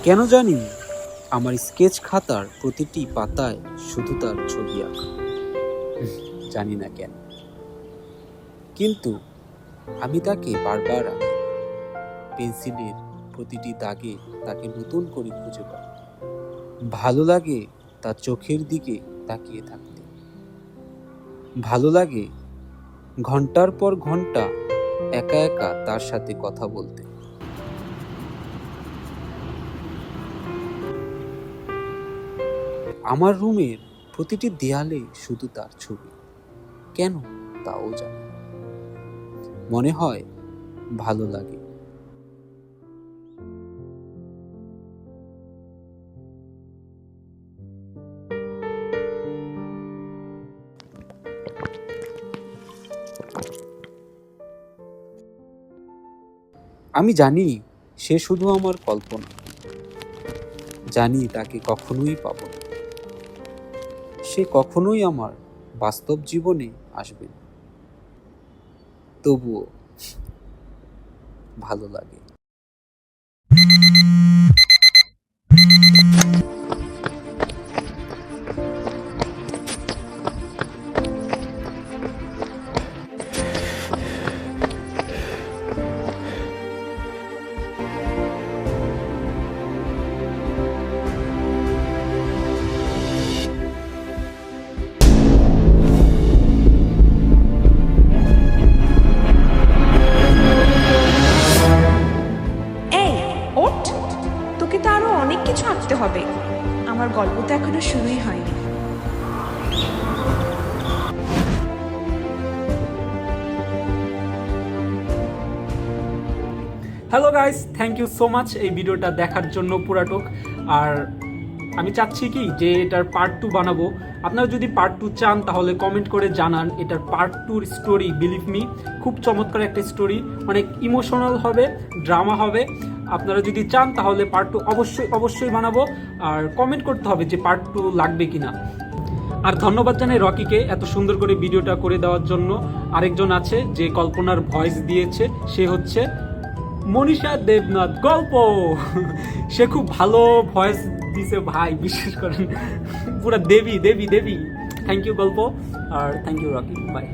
কেন জানি আমার স্কেচ খাতার প্রতিটি পাতায় শুধু তার ছবি আঁকা। জানি না কেন, কিন্তু আমি তাকে বারবার আঁকি। পেন্সিলের প্রতিটি দাগে তাকে নতুন করে খুঁজে পাই। ভালো লাগে তার চোখের দিকে তাকিয়ে থাকতে। ভালো লাগে ঘন্টার পর ঘন্টা একা একা তার সাথে কথা বলতে। আমার রুমের প্রতিটি দেয়ালে শুধু তার ছবি। কেন তাও জানি না। মনে হয় ভালো লাগে। আমি জানি সে শুধু আমার কল্পনা। জানি তাকে কখনোই পাবো না। সে কখনোই আমার বাস্তব জীবনে আসবে না। তবুও ভালো লাগে। এই ওঠ, তোকে তো আরো অনেক কিছু আঁকতে হবে। আমার গল্প তো এখনো শুরুই হয়নি। Hello guys, thank you so much এই ভিডিওটা দেখার জন্য পুরাটুক। আর আমি চাচ্ছি কি যে এটার পার্ট 2 বানাবো। আপনারা যদি পার্ট 2 চান তাহলে কমেন্ট করে জানান। এটার পার্ট 2 স্টোরি বিলিভ মি খুব চমৎকার একটা স্টোরি, অনেক ইমোশনাল হবে, ড্রামা হবে। আপনারা যদি চান তাহলে পার্ট 2 অবশ্যই বানাবো। আর কমেন্ট করতে হবে যে পার্ট 2 লাগবে কিনা। আর ধন্যবাদ জানাই রকিকে এত সুন্দর করে ভিডিওটা করে দেওয়ার জন্য। আরেকজন আছে যে কল্পনার ভয়েস দিয়েছে, সে হচ্ছে মনীষা দেবনাথ গল্প। সে খুব ভালো ভয়েস দিছে ভাই, বিশ্বাস করেন, পুরা দেবী দেবী দেবী। থ্যাংক ইউ গল্প, আর থ্যাংক ইউ রকি, বাই।